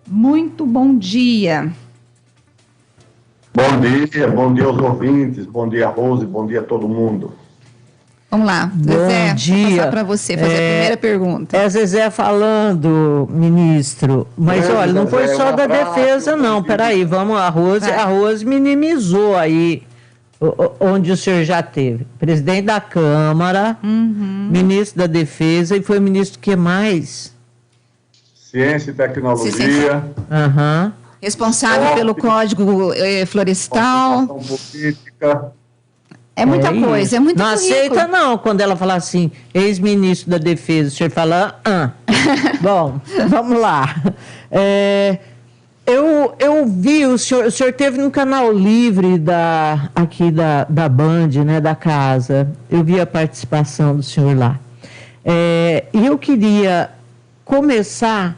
Muito bom dia. Bom dia aos ouvintes, bom dia, Rose, bom dia a todo mundo. Vamos lá, Zezé, vou passar para você fazer a primeira pergunta. Zezé falando, ministro, mas olha, não foi só da defesa, não, peraí, vamos, a Rose minimizou aí onde o senhor já teve. Presidente da Câmara, ministro da Defesa e foi ministro que mais? Ciência e Tecnologia. Responsável pelo Código Florestal. Política. É muita coisa, é muito Não currículo. aceita não, quando ela fala assim, ex-ministro da Defesa, o senhor fala, Bom, vamos lá. Eu vi, o senhor teve no canal livre aqui da Band, né, da casa, eu vi a participação do senhor lá. E eu queria começar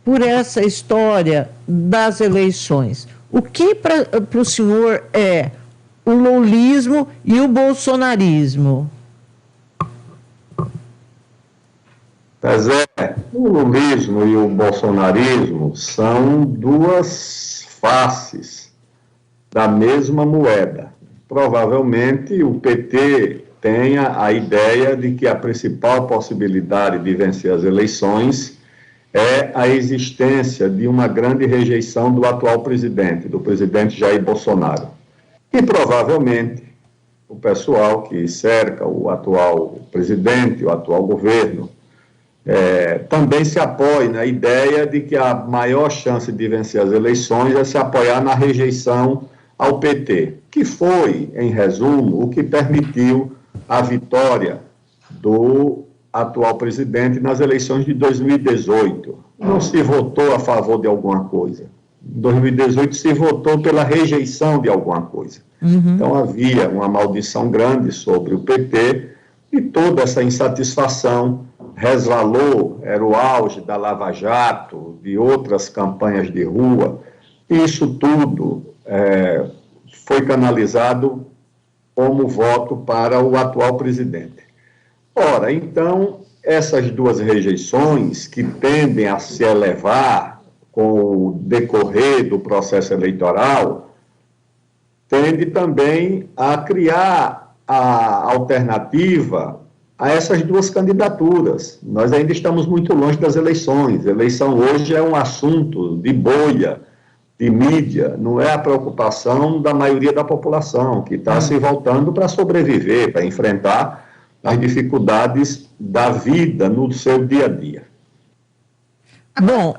por essa história das eleições. O que para o senhor é o lulismo e o bolsonarismo? O lulismo e o bolsonarismo são duas faces da mesma moeda. Provavelmente o PT tenha a ideia de que a principal possibilidade de vencer as eleições é a existência de uma grande rejeição do atual presidente, do presidente Jair Bolsonaro. E provavelmente o pessoal que cerca o atual presidente, o atual governo, também se apoia na ideia de que a maior chance de vencer as eleições é se apoiar na rejeição ao PT, que foi, em resumo, o que permitiu a vitória do atual presidente nas eleições de 2018. Não se votou a favor de alguma coisa. Em 2018 se votou pela rejeição de alguma coisa. Então havia uma maldição grande sobre o PT e toda essa insatisfação resvalou, era o auge da Lava Jato, de outras campanhas de rua, e isso tudo foi canalizado como voto para o atual presidente. Ora, então, essas duas rejeições que tendem a se elevar com o decorrer do processo eleitoral, tende também a criar a alternativa a essas duas candidaturas. Nós ainda estamos muito longe das eleições. A eleição hoje é um assunto de bolha, de mídia, não é a preocupação da maioria da população, que está se voltando para sobreviver, para enfrentar as dificuldades da vida no seu dia a dia. Bom,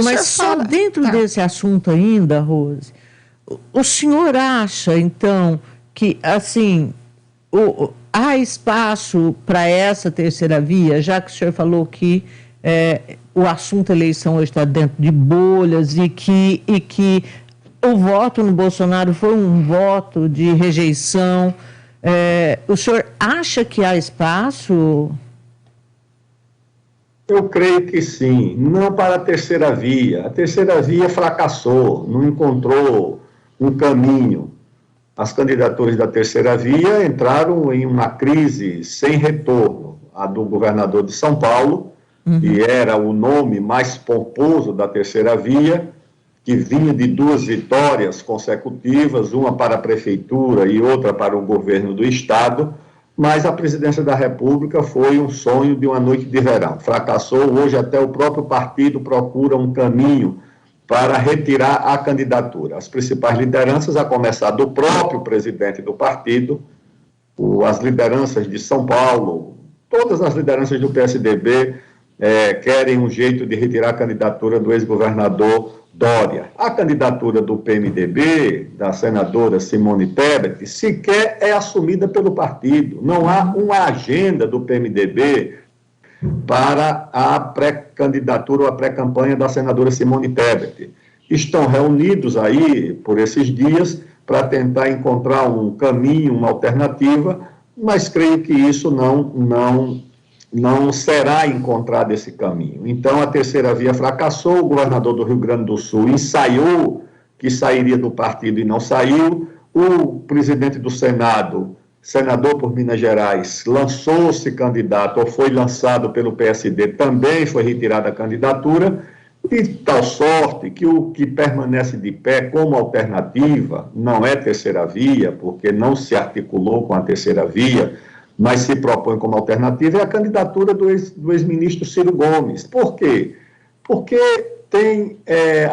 mas só dentro desse assunto ainda, Rose, o senhor acha, então, que, assim, há espaço para essa terceira via, já que o senhor falou que o assunto eleição hoje está dentro de bolhas e que o voto no Bolsonaro foi um voto de rejeição, o senhor acha que há espaço? Eu creio que sim, não para a terceira via. A terceira via fracassou, não encontrou um caminho. As candidaturas da terceira via entraram em uma crise sem retorno. A do governador de São Paulo, que era o nome mais pomposo da terceira via, que vinha de duas vitórias consecutivas, uma para a prefeitura e outra para o governo do estado, mas a presidência da República foi um sonho de uma noite de verão. Fracassou, hoje até o próprio partido procura um caminho para retirar a candidatura. As principais lideranças, a começar do próprio presidente do partido, as lideranças de São Paulo, todas as lideranças do PSDB querem um jeito de retirar a candidatura do ex-governador Dória. A candidatura do PMDB, da senadora Simone Tebet, sequer é assumida pelo partido. Não há uma agenda do PMDB para a pré-candidatura ou a pré-campanha da senadora Simone Tebet. Estão reunidos aí, por esses dias, para tentar encontrar um caminho, uma alternativa, mas creio que isso não será encontrado esse caminho. Então, a terceira via fracassou, o governador do Rio Grande do Sul ensaiou que sairia do partido e não saiu, o presidente do Senado, senador por Minas Gerais, lançou-se candidato, ou foi lançado pelo PSD, também foi retirada a candidatura, de tal sorte que o que permanece de pé como alternativa não é terceira via, porque não se articulou com a terceira via, mas se propõe como alternativa, é a candidatura do ex-ministro Ciro Gomes. Por quê? Porque tem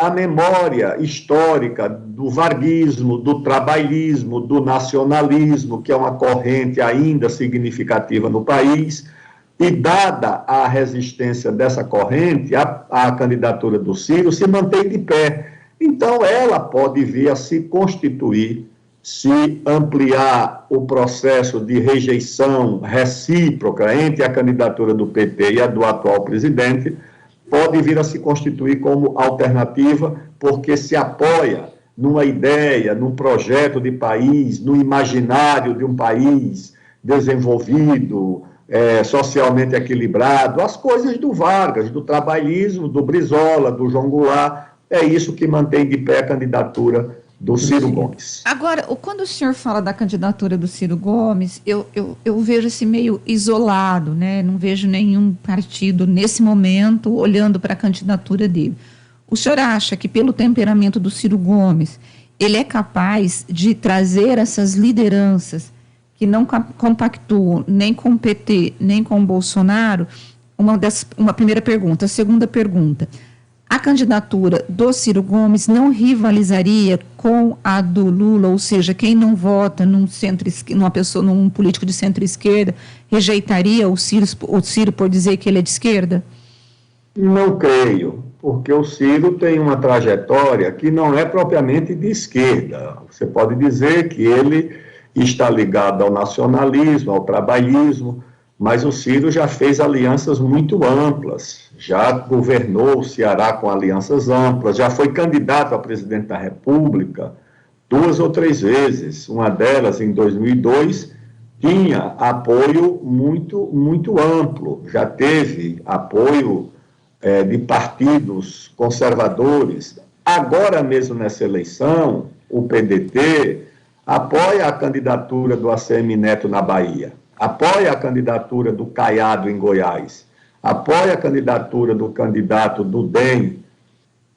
a memória histórica do varguismo, do trabalhismo, do nacionalismo, que é uma corrente ainda significativa no país, e dada a resistência dessa corrente, a candidatura do Ciro se mantém de pé. Então, ela pode vir a se constituir, se ampliar o processo de rejeição recíproca entre a candidatura do PT e a do atual presidente, pode vir a se constituir como alternativa, porque se apoia numa ideia, num projeto de país, no imaginário de um país desenvolvido, socialmente equilibrado, as coisas do Vargas, do trabalhismo, do Brizola, do João Goulart, é isso que mantém de pé a candidatura do Ciro Gomes. Agora, quando o senhor fala da candidatura do Ciro Gomes, eu vejo esse meio isolado, né? Não vejo nenhum partido nesse momento olhando para a candidatura dele. O senhor acha que pelo temperamento do Ciro Gomes, ele é capaz de trazer essas lideranças que não compactuam nem com o PT, nem com o Bolsonaro? Uma primeira pergunta. A segunda pergunta: a candidatura do Ciro Gomes não rivalizaria com a do Lula, ou seja, quem não vota num político de centro-esquerda rejeitaria o Ciro por dizer que ele é de esquerda? Não creio, porque o Ciro tem uma trajetória que não é propriamente de esquerda. Você pode dizer que ele está ligado ao nacionalismo, ao trabalhismo, mas o Ciro já fez alianças muito amplas, já governou o Ceará com alianças amplas, já foi candidato a presidente da República 2 ou 3 vezes. Uma delas, em 2002, tinha apoio muito, muito amplo, já teve apoio de partidos conservadores. Agora mesmo nessa eleição, o PDT apoia a candidatura do ACM Neto na Bahia, apoia a candidatura do Caiado em Goiás, apoia a candidatura do candidato do DEM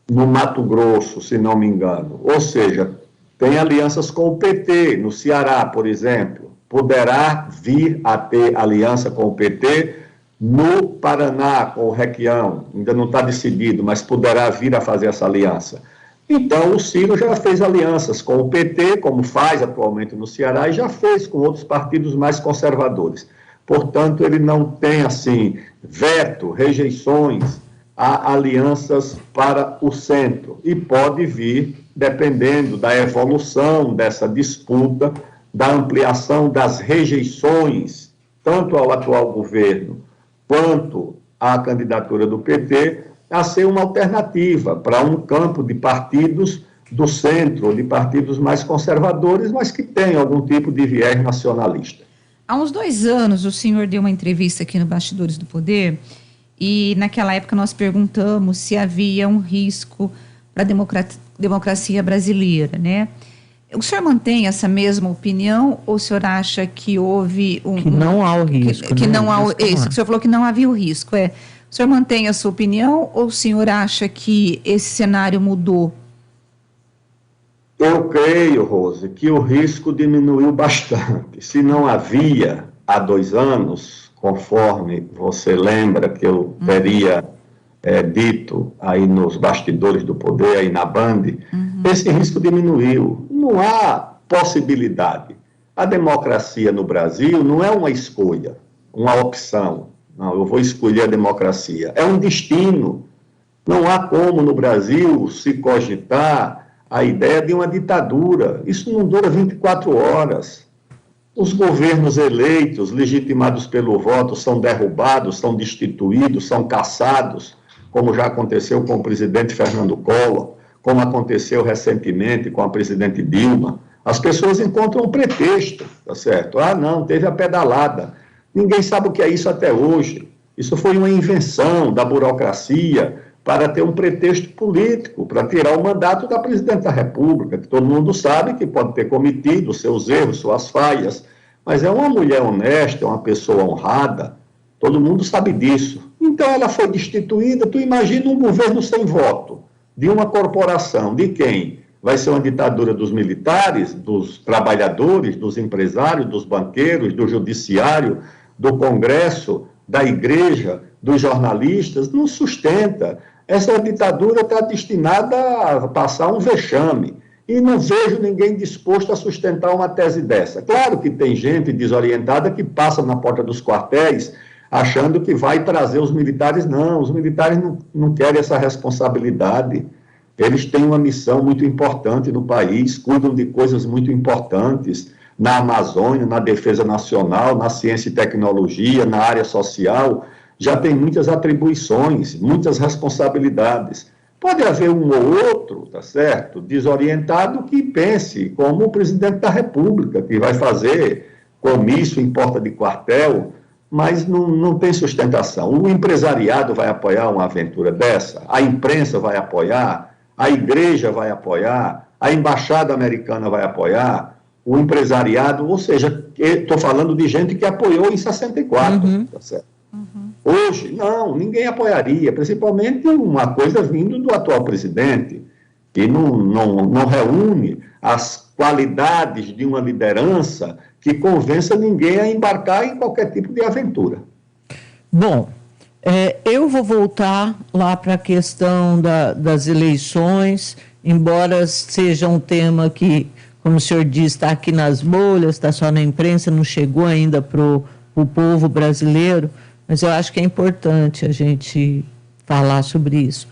no Mato Grosso, se não me engano. Ou seja, tem alianças com o PT, no Ceará, por exemplo. Poderá vir a ter aliança com o PT no Paraná, com o Requião. Ainda não está decidido, mas poderá vir a fazer essa aliança. Então, o Ciro já fez alianças com o PT, como faz atualmente no Ceará, e já fez com outros partidos mais conservadores. Portanto, ele não tem, assim, veto, rejeições a alianças para o centro. E pode vir, dependendo da evolução dessa disputa, da ampliação das rejeições, tanto ao atual governo quanto à candidatura do PT, a ser uma alternativa para um campo de partidos do centro, de partidos mais conservadores, mas que têm algum tipo de viés nacionalista. Há uns 2 anos, o senhor deu uma entrevista aqui no Bastidores do Poder, e naquela época nós perguntamos se havia um risco para a democracia brasileira, né? O senhor mantém essa mesma opinião, ou o senhor acha que houve que não há o risco? Que não há isso, que o senhor falou que não havia o risco, O senhor mantém a sua opinião, ou o senhor acha que esse cenário mudou? Eu creio, Rose, que o risco diminuiu bastante. Se não havia há 2 anos, conforme você lembra que eu teria dito aí nos Bastidores do Poder, aí na Band, esse risco diminuiu. Não há possibilidade. A democracia no Brasil não é uma escolha, uma opção. Não, eu vou escolher a democracia. É um destino. Não há como no Brasil se cogitar a ideia de uma ditadura. Isso não dura 24 horas. Os governos eleitos, legitimados pelo voto, são derrubados, são destituídos, são cassados, como já aconteceu com o presidente Fernando Collor, como aconteceu recentemente com a presidente Dilma. As pessoas encontram um pretexto, tá certo? Ah, não, teve a pedalada. Ninguém sabe o que é isso até hoje. Isso foi uma invenção da burocracia para ter um pretexto político, para tirar o mandato da presidente da República, que todo mundo sabe que pode ter cometido seus erros, suas falhas, mas é uma mulher honesta, é uma pessoa honrada, todo mundo sabe disso. Então ela foi destituída. Tu imagina um governo sem voto, de uma corporação, de quem? Vai ser uma ditadura dos militares, dos trabalhadores, dos empresários, dos banqueiros, do judiciário, do Congresso, da igreja, dos jornalistas? Não sustenta. Essa ditadura está destinada a passar um vexame. E não vejo ninguém disposto a sustentar uma tese dessa. Claro que tem gente desorientada que passa na porta dos quartéis achando que vai trazer os militares. Não, os militares não querem essa responsabilidade. Eles têm uma missão muito importante no país, cuidam de coisas muito importantes na Amazônia, na defesa nacional, na ciência e tecnologia, na área social. Já tem muitas atribuições, muitas responsabilidades. Pode haver um ou outro, tá certo, desorientado, que pense como o presidente da República, que vai fazer comício em porta de quartel, mas não tem sustentação. O empresariado vai apoiar uma aventura dessa, a imprensa vai apoiar, a igreja vai apoiar, a embaixada americana vai apoiar, o empresariado, ou seja, estou falando de gente que apoiou em 64, tá certo? Hoje, não, ninguém apoiaria, principalmente uma coisa vindo do atual presidente, que não reúne as qualidades de uma liderança que convença ninguém a embarcar em qualquer tipo de aventura. Bom, eu vou voltar lá para a questão das eleições, embora seja um tema que, como o senhor diz, está aqui nas bolhas, está só na imprensa, não chegou ainda para o povo brasileiro, mas eu acho que é importante a gente falar sobre isso.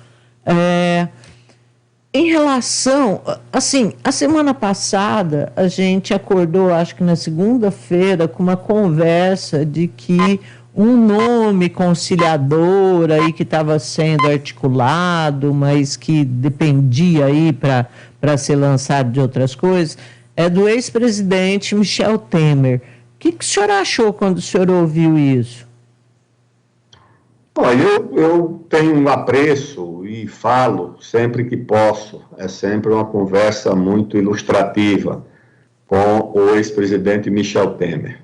Em relação, assim, a semana passada a gente acordou, acho que na segunda-feira, com uma conversa de que um nome conciliador aí que estava sendo articulado, mas que dependia aí para ser lançado de outras coisas, é do ex-presidente Michel Temer. O que o senhor achou quando o senhor ouviu isso? Olha, eu tenho um apreço e falo sempre que posso. É sempre uma conversa muito ilustrativa com o ex-presidente Michel Temer.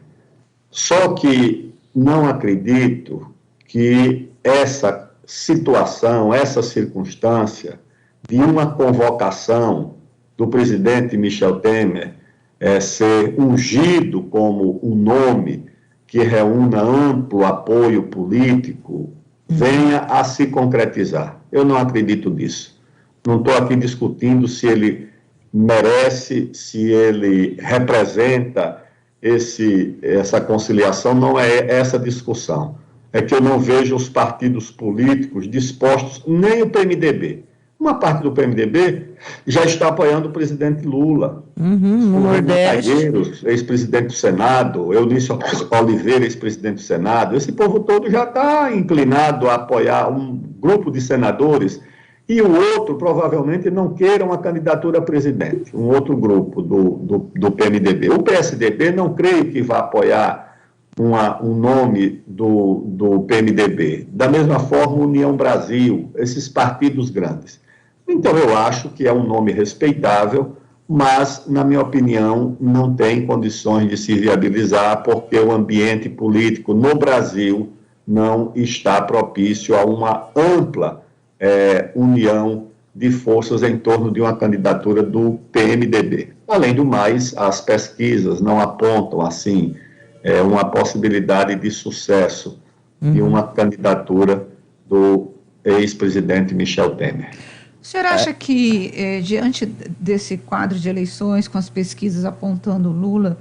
Só que não acredito que essa situação, essa circunstância de uma convocação do presidente Michel Temer ser ungido como um nome que reúna amplo apoio político, venha a se concretizar. Eu não acredito nisso. Não estou aqui discutindo se ele merece, se ele representa essa conciliação, não é essa discussão. É que eu não vejo os partidos políticos dispostos, nem o PMDB. Uma parte do PMDB já está apoiando o presidente Lula. No Nordeste. Ex-presidente do Senado, Eunice Oliveira, ex-presidente do Senado. Esse povo todo já está inclinado a apoiar um grupo de senadores e o outro provavelmente não queira uma candidatura a presidente, um outro grupo do PMDB. O PSDB não creio que vá apoiar um nome do PMDB. Da mesma forma, União Brasil, esses partidos grandes. Então, eu acho que é um nome respeitável, mas, na minha opinião, não tem condições de se viabilizar, porque o ambiente político no Brasil não está propício a uma ampla união de forças em torno de uma candidatura do PMDB. Além do mais, as pesquisas não apontam, assim, uma possibilidade de sucesso de uma candidatura do ex-presidente Michel Temer. O senhor acha que, diante desse quadro de eleições, com as pesquisas apontando Lula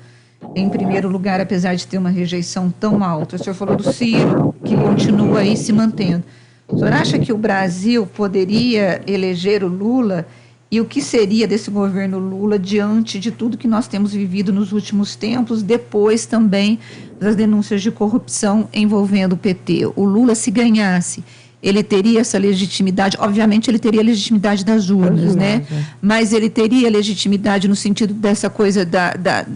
em primeiro lugar, apesar de ter uma rejeição tão alta, o senhor falou do Ciro, que continua aí se mantendo, o senhor acha que o Brasil poderia eleger o Lula? E o que seria desse governo Lula diante de tudo que nós temos vivido nos últimos tempos, depois também das denúncias de corrupção envolvendo o PT? O Lula, se ganhasse, ele teria essa legitimidade, obviamente ele teria a legitimidade das urnas, né? Mas ele teria legitimidade no sentido dessa coisa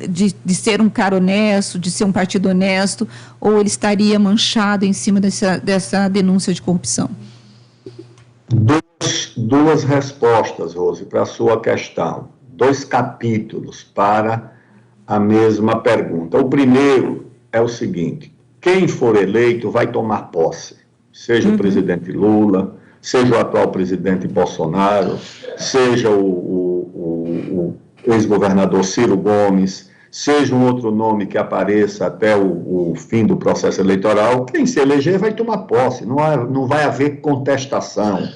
de ser um cara honesto, de ser um partido honesto, ou ele estaria manchado em cima dessa denúncia de corrupção? Duas respostas, Rose, para a sua questão. 2 capítulos para a mesma pergunta. O primeiro é o seguinte: quem for eleito vai tomar posse. seja o presidente Lula, seja o atual presidente Bolsonaro, seja o ex-governador Ciro Gomes, seja um outro nome que apareça até o fim do processo eleitoral, quem se eleger vai tomar posse, não vai haver contestação.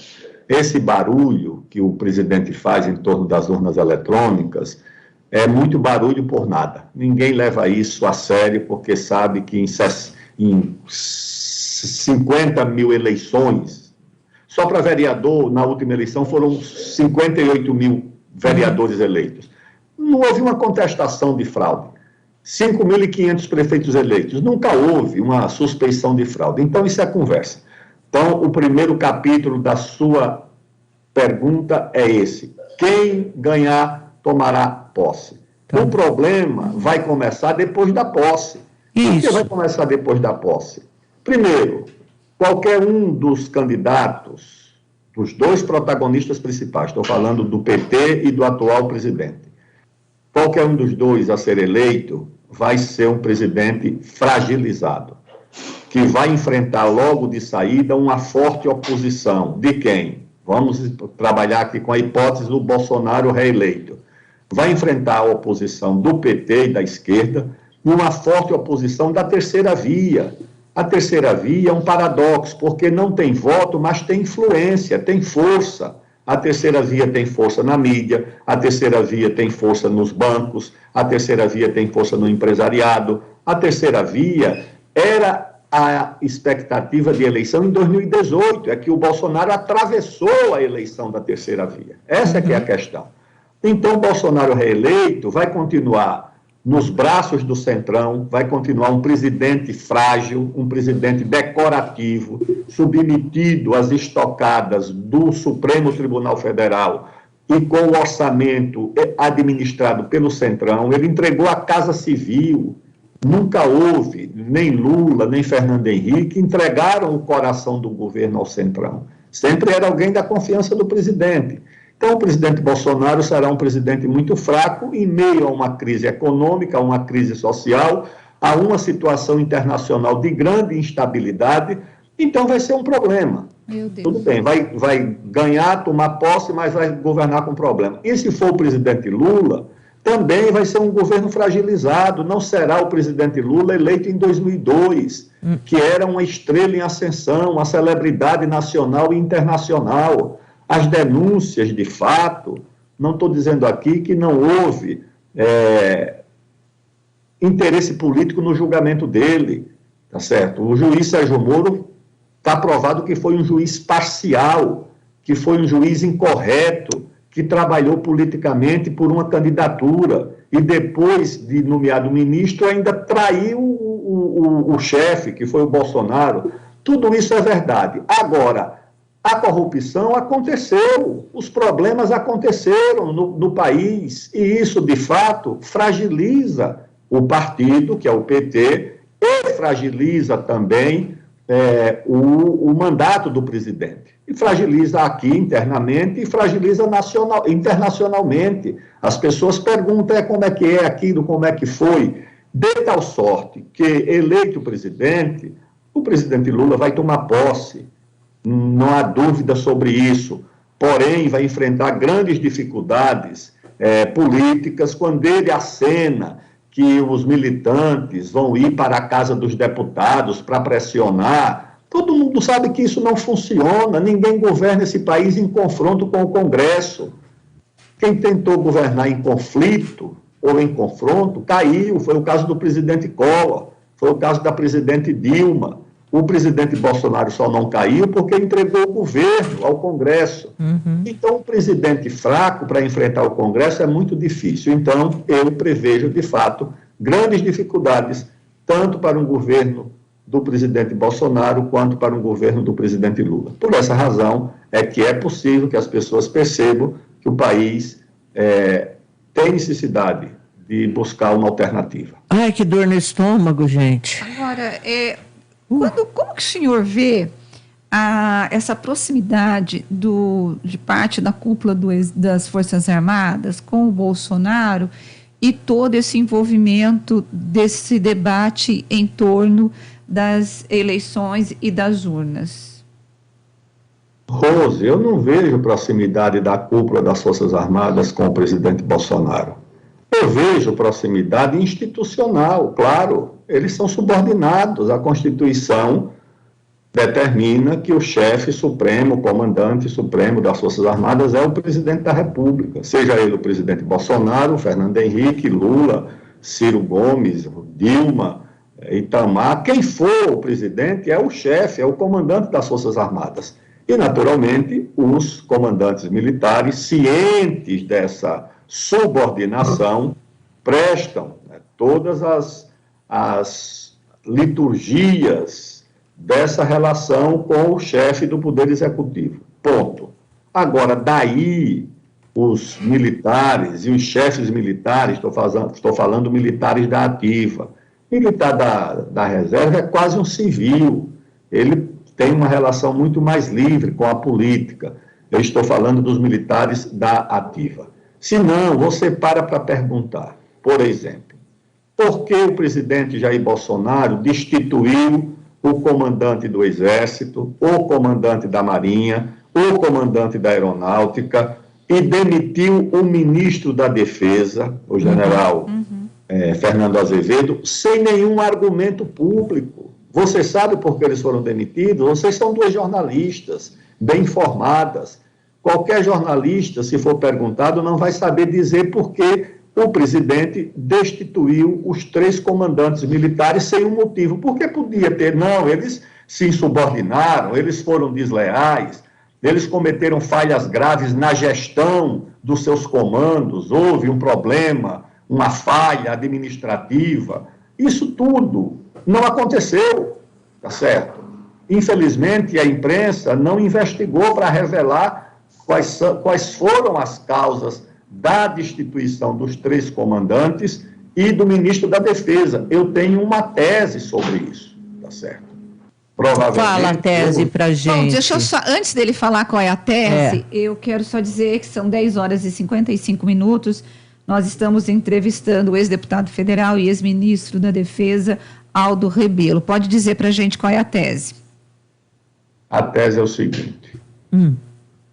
Esse barulho que o presidente faz em torno das urnas eletrônicas é muito barulho por nada. Ninguém leva isso a sério, porque sabe que em 50 mil eleições, só para vereador, na última eleição, foram 58 mil vereadores eleitos. Não houve uma contestação de fraude. 5.500 prefeitos eleitos. Nunca houve uma suspeição de fraude. Então, isso é conversa. Então, o primeiro capítulo da sua pergunta é esse. Quem ganhar, tomará posse. Tá. O problema vai começar depois da posse. Por que vai começar depois da posse? Primeiro, qualquer um dos candidatos, dos dois protagonistas principais, estou falando do PT e do atual presidente, qualquer um dos dois a ser eleito vai ser um presidente fragilizado, que vai enfrentar logo de saída uma forte oposição. De quem? Vamos trabalhar aqui com a hipótese do Bolsonaro reeleito. Vai enfrentar a oposição do PT e da esquerda e uma forte oposição da terceira via. A terceira via é um paradoxo, porque não tem voto, mas tem influência, tem força. A terceira via tem força na mídia, a terceira via tem força nos bancos, a terceira via tem força no empresariado. A terceira via era a expectativa de eleição em 2018, é que o Bolsonaro atravessou a eleição da terceira via. Essa que é a questão. Então, o Bolsonaro reeleito vai continuar nos braços do Centrão, vai continuar um presidente frágil, um presidente decorativo, submetido às estocadas do Supremo Tribunal Federal e com o orçamento administrado pelo Centrão. Ele entregou a Casa Civil. Nunca houve, nem Lula, nem Fernando Henrique entregaram o coração do governo ao Centrão. Sempre era alguém da confiança do presidente. Então, o presidente Bolsonaro será um presidente muito fraco em meio a uma crise econômica, a uma crise social, a uma situação internacional de grande instabilidade. Então, vai ser um problema. Meu Deus. Tudo bem, vai ganhar, tomar posse, mas vai governar com problema. E se for o presidente Lula, também vai ser um governo fragilizado. Não será o presidente Lula eleito em 2002, que era uma estrela em ascensão, uma celebridade nacional e internacional. As denúncias, de fato, não estou dizendo aqui que não houve interesse político no julgamento dele, tá certo? O juiz Sérgio Moro está provado que foi um juiz parcial, que foi um juiz incorreto, que trabalhou politicamente por uma candidatura e depois de nomeado ministro ainda traiu o chefe, que foi o Bolsonaro. Tudo isso é verdade. Agora, a corrupção aconteceu, os problemas aconteceram no país, e isso, de fato, fragiliza o partido, que é o PT, e fragiliza também o mandato do presidente. E fragiliza aqui internamente e fragiliza internacionalmente. As pessoas perguntam como é que é aquilo, como é que foi. De tal sorte que, eleito o presidente Lula vai tomar posse. Não há dúvida sobre isso, porém vai enfrentar grandes dificuldades políticas quando ele acena que os militantes vão ir para a Casa dos Deputados para pressionar. Todo mundo sabe que isso não funciona, ninguém governa esse país em confronto com o Congresso. Quem tentou governar em conflito ou em confronto caiu, foi o caso do presidente Collor, foi o caso da presidente Dilma. O presidente Bolsonaro só não caiu porque entregou o governo ao Congresso. Então, um presidente fraco para enfrentar o Congresso é muito difícil. Então, eu prevejo, de fato, grandes dificuldades, tanto para um governo do presidente Bolsonaro quanto para um governo do presidente Lula. Por essa razão, é que é possível que as pessoas percebam que o país tem necessidade de buscar uma alternativa. Ai, que dor no estômago, gente. Agora, como que o senhor vê essa proximidade de parte da cúpula das Forças Armadas com o Bolsonaro e todo esse envolvimento desse debate em torno das eleições e das urnas? Rose, eu não vejo proximidade da cúpula das Forças Armadas com o presidente Bolsonaro. Eu vejo proximidade institucional, claro. Eles são subordinados. A Constituição determina que o chefe supremo, o comandante supremo das Forças Armadas é o presidente da República. Seja ele o presidente Bolsonaro, Fernando Henrique, Lula, Ciro Gomes, Dilma, Itamar. Quem for o presidente é o chefe, é o comandante das Forças Armadas. E, naturalmente, os comandantes militares, cientes dessa subordinação, prestam, né, todas as liturgias dessa relação com o chefe do Poder Executivo. Ponto. Agora, daí, os militares e os chefes militares, estou falando militares da ativa, militar da reserva é quase um civil, ele tem uma relação muito mais livre com a política. Eu estou falando dos militares da ativa. Se não, você para perguntar, por exemplo, por que o presidente Jair Bolsonaro destituiu o comandante do Exército, o comandante da Marinha, o comandante da Aeronáutica e demitiu o ministro da Defesa, o general Fernando Azevedo, sem nenhum argumento público? Você sabe por que eles foram demitidos? Vocês são duas jornalistas, bem informadas. Qualquer jornalista, se for perguntado, não vai saber dizer por que o presidente destituiu os 3 comandantes militares sem um motivo. Porque podia ter, não, eles se insubordinaram, eles foram desleais, eles cometeram falhas graves na gestão dos seus comandos, houve um problema, uma falha administrativa. Isso tudo não aconteceu, tá certo? Infelizmente, a imprensa não investigou para revelar quais foram as causas da destituição dos 3 comandantes e do ministro da Defesa. Eu tenho uma tese sobre isso, tá certo? Provavelmente. Fala a tese para gente. Bom, deixa eu só, antes dele falar qual é a tese, eu quero só dizer que são 10 horas e 55 minutos. Nós estamos entrevistando o ex-deputado federal e ex-ministro da Defesa, Aldo Rebelo. Pode dizer para a gente qual é a tese? A tese é o seguinte.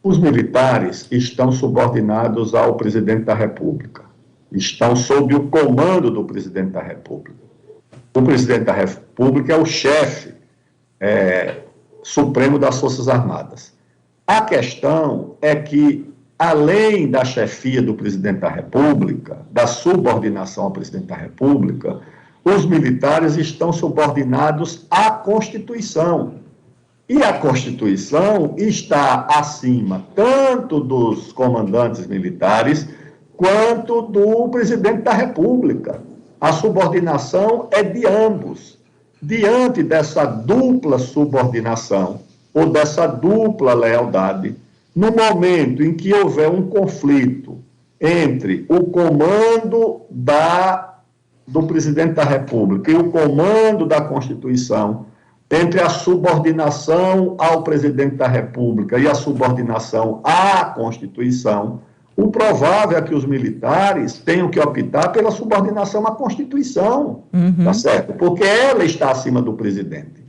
Os militares estão subordinados ao presidente da República. Estão sob o comando do presidente da República. O presidente da República é o chefe supremo das Forças Armadas. A questão é que, além da chefia do presidente da República, da subordinação ao presidente da República, os militares estão subordinados à Constituição. E a Constituição está acima tanto dos comandantes militares quanto do presidente da República. A subordinação é de ambos. Diante dessa dupla subordinação ou dessa dupla lealdade, no momento em que houver um conflito entre o comando do presidente da República e o comando da Constituição, entre a subordinação ao presidente da República e a subordinação à Constituição, o provável é que os militares tenham que optar pela subordinação à Constituição, tá certo? Porque ela está acima do presidente.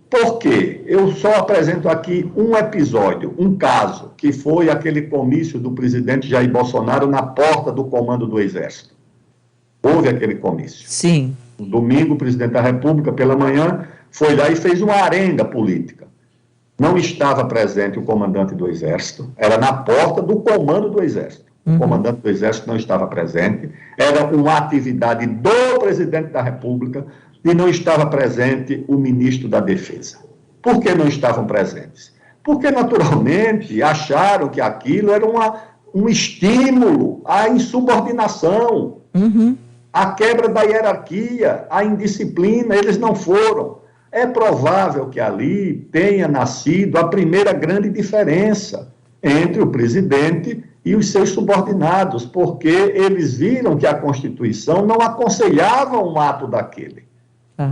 Por quê? Eu só apresento aqui um episódio, um caso, que foi aquele comício do presidente Jair Bolsonaro na porta do comando do Exército. Houve aquele comício. Sim. No domingo, o presidente da República, pela manhã, foi lá e fez uma arenga política. Não estava presente o comandante do Exército, era na porta do comando do Exército. O comandante do Exército não estava presente, era uma atividade do presidente da República e não estava presente o ministro da Defesa. Por que não estavam presentes? Porque, naturalmente, acharam que aquilo era um estímulo à insubordinação, à quebra da hierarquia, à indisciplina. Eles não foram. É provável que ali tenha nascido a primeira grande diferença entre o presidente e os seus subordinados, porque eles viram que a Constituição não aconselhava um ato daquele.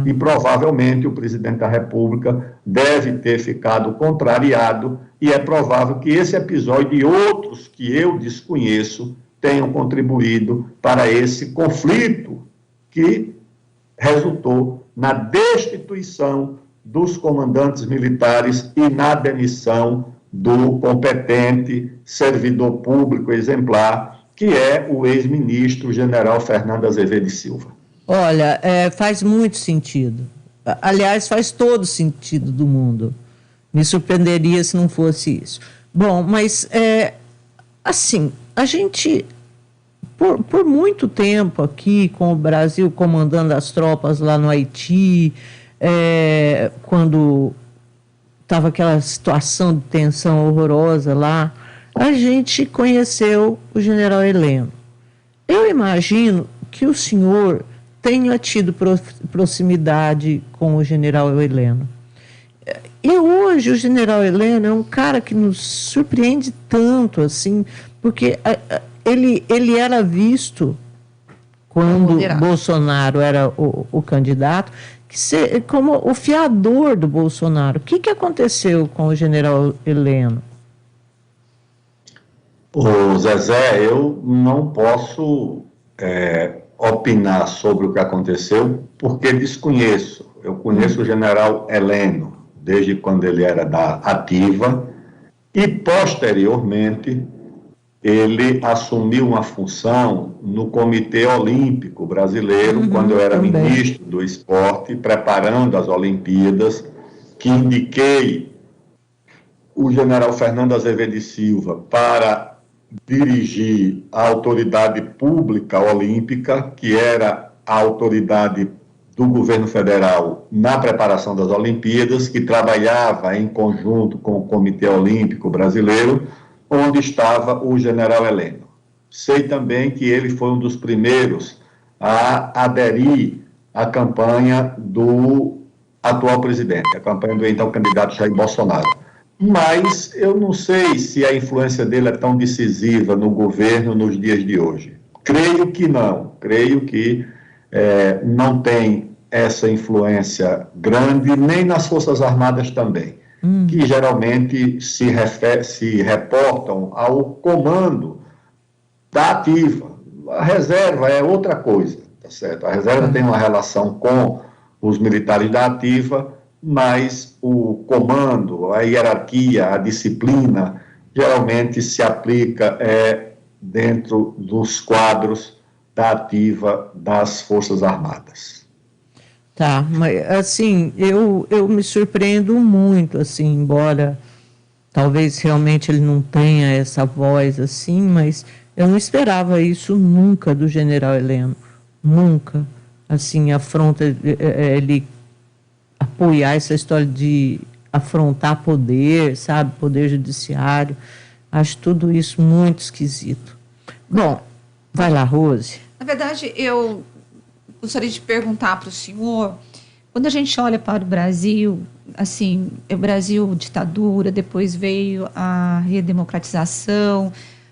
E provavelmente o presidente da República deve ter ficado contrariado, e é provável que esse episódio e outros que eu desconheço tenham contribuído para esse conflito que resultou na destituição dos comandantes militares e na demissão do competente servidor público exemplar, que é o ex-ministro general Fernando Azevedo de Silva. Olha, faz muito sentido. Aliás, faz todo sentido do mundo. Me surpreenderia se não fosse isso. Bom, mas, assim, a gente, por muito tempo aqui, com o Brasil comandando as tropas lá no Haiti, quando estava aquela situação de tensão horrorosa lá, a gente conheceu o general Heleno. Eu imagino que o senhor tenha tido proximidade com o general Heleno. E hoje o general Heleno é um cara que nos surpreende tanto, assim, porque ele era visto, quando Bolsonaro era o candidato, como o fiador do Bolsonaro. O que aconteceu com o general Heleno? Ô Zezé, eu não posso opinar sobre o que aconteceu, porque desconheço. Eu conheço o general Heleno desde quando ele era da Ativa e, posteriormente, ele assumiu uma função no Comitê Olímpico Brasileiro, quando eu era ministro do Esporte, preparando as Olimpíadas, que indiquei o general Fernando Azevedo de Silva para dirigir a autoridade pública olímpica, que era a autoridade do governo federal na preparação das Olimpíadas, que trabalhava em conjunto com o Comitê Olímpico Brasileiro, onde estava o general Heleno. Sei também que ele foi um dos primeiros a aderir à campanha do atual presidente, a campanha do então candidato Jair Bolsonaro. Mas eu não sei se a influência dele é tão decisiva no governo nos dias de hoje. Creio que não. Creio que não tem essa influência grande, nem nas Forças Armadas também, que geralmente se reportam ao comando da Ativa. A reserva é outra coisa, tá certo? A reserva tem uma relação com os militares da Ativa, mas o comando, a hierarquia, a disciplina, geralmente se aplica dentro dos quadros da Ativa das Forças Armadas. Tá, mas assim, eu me surpreendo muito, assim, embora talvez realmente ele não tenha essa voz assim, mas eu não esperava isso nunca do general Heleno, nunca, assim, ele apoiar essa história de afrontar poder, sabe, poder judiciário, acho tudo isso muito esquisito. Bom, vai lá, Rose. Na verdade, eu gostaria de perguntar para o senhor, quando a gente olha para o Brasil, assim, o Brasil ditadura, depois veio a redemocratização,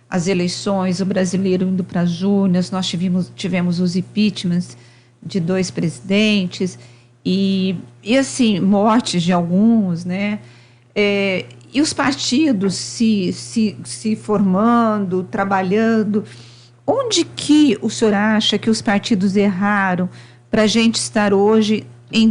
as eleições, o brasileiro indo para as urnas, nós tivemos os impeachments de 2 presidentes, e assim, mortes de alguns, né? E os partidos se formando, trabalhando. Onde que o senhor acha que os partidos erraram para a gente estar hoje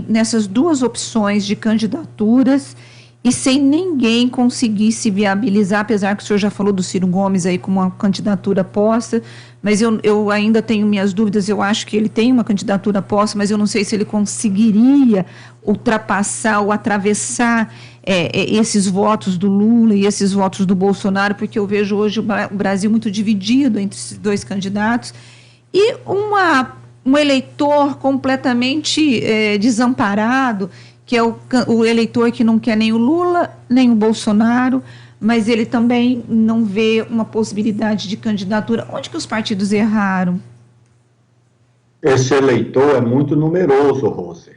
nessas 2 opções de candidaturas e sem ninguém conseguir se viabilizar, apesar que o senhor já falou do Ciro Gomes aí como uma candidatura posta, mas eu ainda tenho minhas dúvidas, eu acho que ele tem uma candidatura posta, mas eu não sei se ele conseguiria ultrapassar ou atravessar esses votos do Lula e esses votos do Bolsonaro, porque eu vejo hoje o Brasil muito dividido entre esses 2 candidatos, e um eleitor completamente desamparado, que é o eleitor que não quer nem o Lula, nem o Bolsonaro, mas ele também não vê uma possibilidade de candidatura. Onde que os partidos erraram? Esse eleitor é muito numeroso, Rose.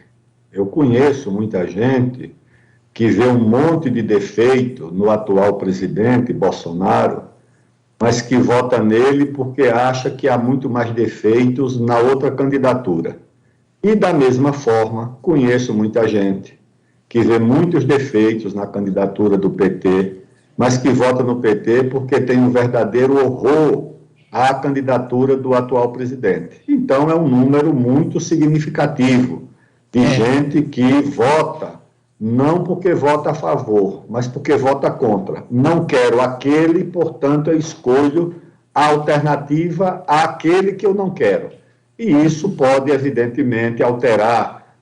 Eu conheço muita gente que vê um monte de defeito no atual presidente, Bolsonaro, mas que vota nele porque acha que há muito mais defeitos na outra candidatura. E, da mesma forma, conheço muita gente que vê muitos defeitos na candidatura do PT, mas que vota no PT porque tem um verdadeiro horror à candidatura do atual presidente. Então, é um número muito significativo de gente que vota, não porque vota a favor, mas porque vota contra. Não quero aquele, portanto, eu escolho a alternativa àquele que eu não quero. E isso pode, evidentemente, alterar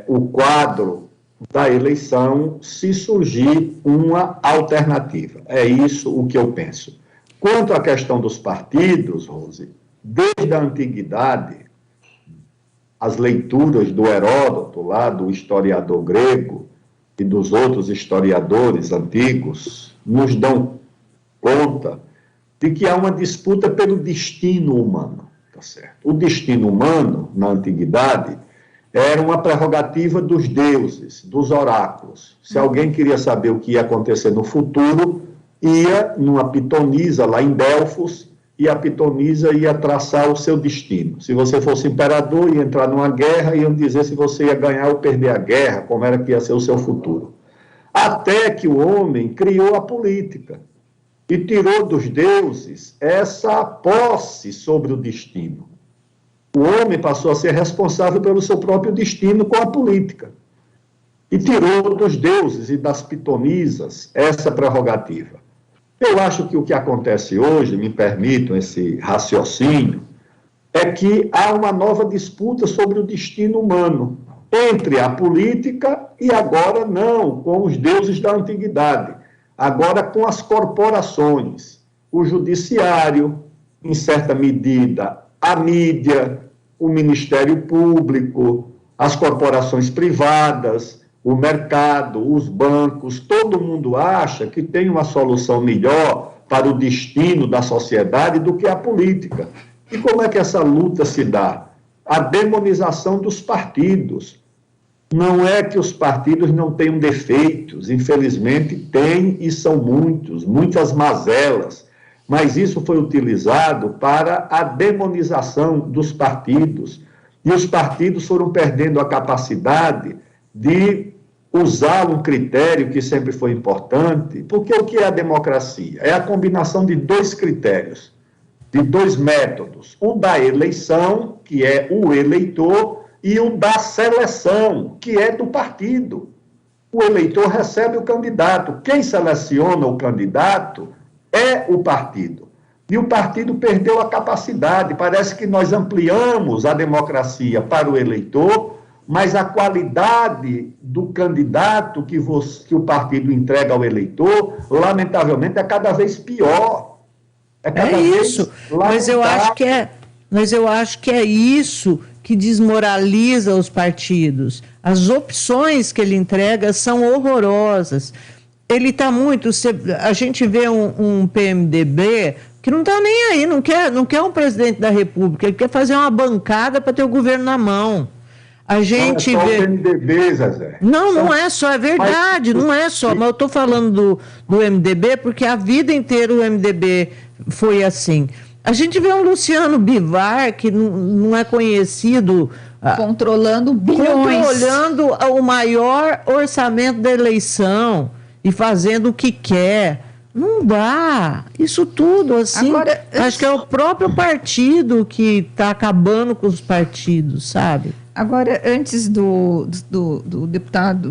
o quadro da eleição se surgir uma alternativa. É isso o que eu penso. Quanto à questão dos partidos, Rose, desde a antiguidade, as leituras do Heródoto, lá do historiador grego, e dos outros historiadores antigos, nos dão conta de que há uma disputa pelo destino humano. Tá certo? O destino humano, na antiguidade, era uma prerrogativa dos deuses, dos oráculos. Se alguém queria saber o que ia acontecer no futuro, ia numa pitonisa lá em Delfos, e a pitonisa ia traçar o seu destino. Se você fosse imperador, ia entrar numa guerra, iam dizer se você ia ganhar ou perder a guerra, como era que ia ser o seu futuro. Até que o homem criou a política e tirou dos deuses essa posse sobre o destino. O homem passou a ser responsável pelo seu próprio destino com a política. E tirou dos deuses e das pitonisas essa prerrogativa. Eu acho que o que acontece hoje, me permitam esse raciocínio, é que há uma nova disputa sobre o destino humano, entre a política e agora não, com os deuses da antiguidade, agora com as corporações, o judiciário, em certa medida, a mídia, o Ministério Público, as corporações privadas, o mercado, os bancos, todo mundo acha que tem uma solução melhor para o destino da sociedade do que a política. E como é que essa luta se dá? A demonização dos partidos. Não é que os partidos não tenham defeitos, infelizmente têm e são muitas mazelas, mas isso foi utilizado para a demonização dos partidos. E os partidos foram perdendo a capacidade de usar um critério que sempre foi importante, porque o que é a democracia? É a combinação de dois critérios, de dois métodos, o da eleição, que é o eleitor, e o da seleção, que é do partido. O eleitor recebe o candidato, quem seleciona o candidato é o partido. E o partido perdeu a capacidade, parece que nós ampliamos a democracia para o eleitor, mas a qualidade do candidato que o partido entrega ao eleitor, lamentavelmente, é cada vez pior. É isso, mas eu acho que é isso que desmoraliza os partidos. As opções que ele entrega são horrorosas. Ele está muito... A gente vê um PMDB que não está nem aí, não quer um presidente da República, ele quer fazer uma bancada para ter o governo na mão. A gente não é só vê... o MDB, Zezé. Não é só, é verdade, não é só. Mas eu estou falando do MDB porque a vida inteira o MDB foi assim. A gente vê um Luciano Bivar, que não é conhecido... Controlando bilhões. Controlando o maior orçamento da eleição e fazendo o que quer. Não dá. Isso tudo, assim... Agora, acho que é o próprio partido que está acabando com os partidos, sabe? Agora, antes do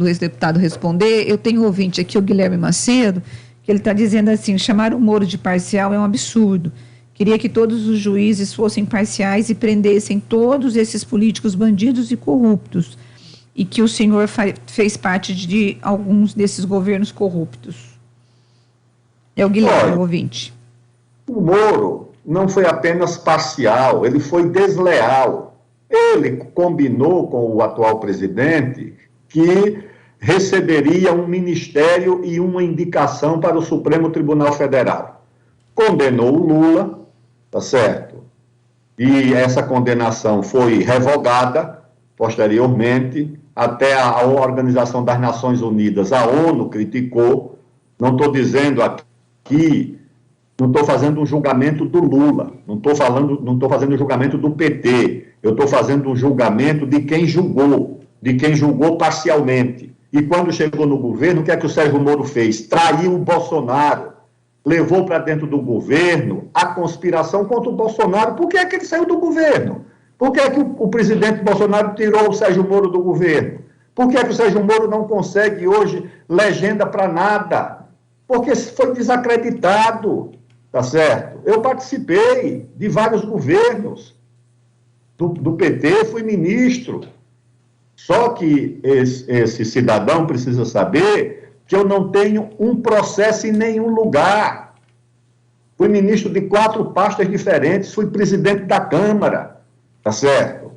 ex-deputado responder, eu tenho um ouvinte aqui, o Guilherme Macedo, que ele está dizendo assim, chamar o Moro de parcial é um absurdo. Queria que todos os juízes fossem parciais e prendessem todos esses políticos bandidos e corruptos. E que o senhor fez parte de alguns desses governos corruptos. É o Guilherme, o ouvinte. O Moro não foi apenas parcial, ele foi desleal. Ele combinou com o atual presidente que receberia um ministério e uma indicação para o Supremo Tribunal Federal. Condenou o Lula, tá certo? E essa condenação foi revogada posteriormente, até a Organização das Nações Unidas, a ONU, criticou. Não estou dizendo aqui, não estou fazendo um julgamento do Lula, não estou fazendo um julgamento do PT, eu estou fazendo um julgamento de quem julgou parcialmente. E quando chegou no governo, o que é que o Sérgio Moro fez? Traiu o Bolsonaro, levou para dentro do governo a conspiração contra o Bolsonaro. Por que é que ele saiu do governo? Por que é que o presidente Bolsonaro tirou o Sérgio Moro do governo? Por que é que o Sérgio Moro não consegue hoje legenda para nada? Porque foi desacreditado, tá certo? Eu participei de vários governos do PT, fui ministro. Só que esse cidadão precisa saber que eu não tenho um processo em nenhum lugar. Fui ministro de 4 pastas diferentes, fui presidente da Câmara, tá certo?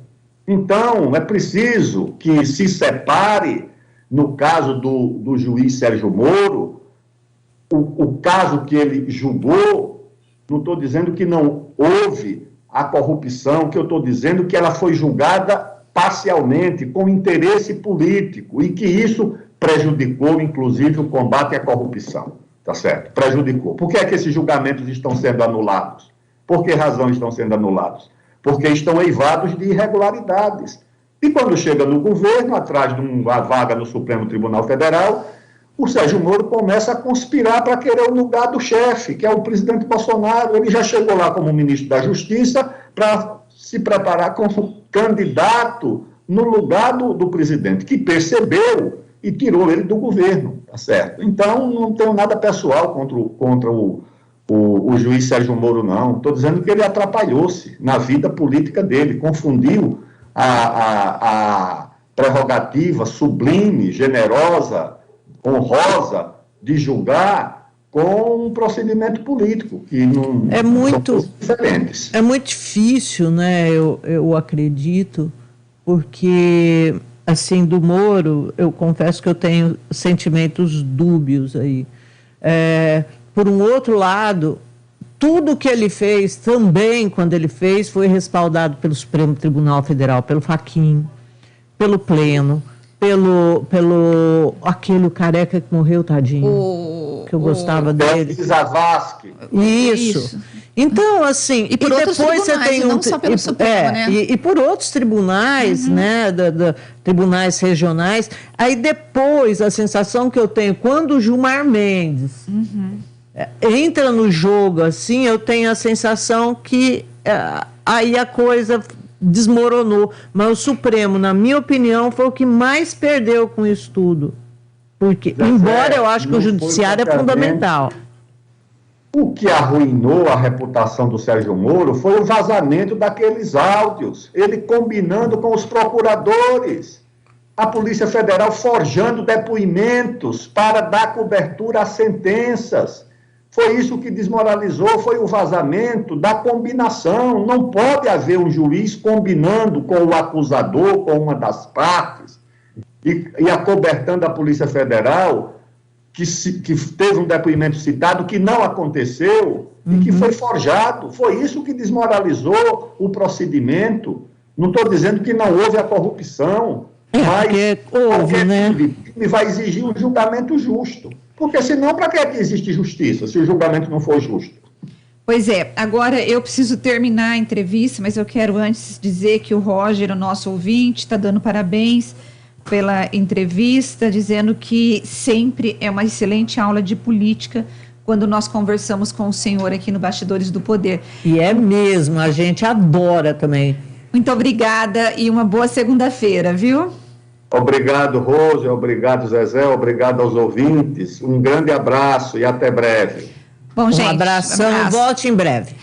Então, é preciso que se separe, no caso do juiz Sérgio Moro, o caso que ele julgou. Não estou dizendo que não houve a corrupção, que eu estou dizendo que ela foi julgada parcialmente, com interesse político, e que isso prejudicou, inclusive, o combate à corrupção, tá certo? Prejudicou. Por que é que esses julgamentos estão sendo anulados? Por que razão estão sendo anulados? Porque estão eivados de irregularidades. E quando chega no governo, atrás de uma vaga no Supremo Tribunal Federal, o Sérgio Moro começa a conspirar para querer o lugar do chefe, que é o presidente Bolsonaro. Ele já chegou lá como ministro da Justiça para se preparar como candidato no lugar do presidente, que percebeu e tirou ele do governo, tá certo? Então, não tenho nada pessoal contra o juiz Sérgio Moro, não. Estou dizendo que ele atrapalhou-se na vida política dele, confundiu a prerrogativa sublime, generosa, honrosa de julgar com um procedimento político, que não são coisas diferentes. É muito difícil, né, eu acredito, porque, assim, do Moro, eu confesso que eu tenho sentimentos dúbios aí. Por um outro lado, tudo que ele fez, também, quando ele fez, foi respaldado pelo Supremo Tribunal Federal, pelo Fachin, pelo Pleno, pelo aquele careca que morreu, tadinho, que eu gostava dele. Zavascki. Isso. Então, assim, e por depois você tem não só pelo Supremo, né? E por outros tribunais, né, tribunais regionais. Aí depois, a sensação que eu tenho, quando o Gilmar Mendes entra no jogo, assim, eu tenho a sensação que aí a coisa desmoronou. Mas o Supremo, na minha opinião, foi o que mais perdeu com isso tudo. Porque, embora eu acho que o judiciário é fundamental. O que arruinou a reputação do Sérgio Moro foi o vazamento daqueles áudios, ele combinando com os procuradores, a Polícia Federal forjando depoimentos para dar cobertura a sentenças. Foi isso que desmoralizou, foi o vazamento da combinação. Não pode haver um juiz combinando com o acusador, com uma das partes, e acobertando a Polícia Federal, que teve um depoimento citado que não aconteceu e que foi forjado. Foi isso que desmoralizou o procedimento. Não estou dizendo que não houve a corrupção, mas houve, né? Vai exigir um julgamento justo. Porque senão, para que existe justiça, se o julgamento não for justo? Pois é, agora eu preciso terminar a entrevista, mas eu quero antes dizer que o Roger, o nosso ouvinte, está dando parabéns pela entrevista, dizendo que sempre é uma excelente aula de política quando nós conversamos com o senhor aqui no Bastidores do Poder. E é mesmo, a gente adora também. Muito obrigada e uma boa segunda-feira, viu? Obrigado, Rose, obrigado, Zezé, obrigado aos ouvintes. Um grande abraço e até breve. Bom, gente, um abração, volte em breve.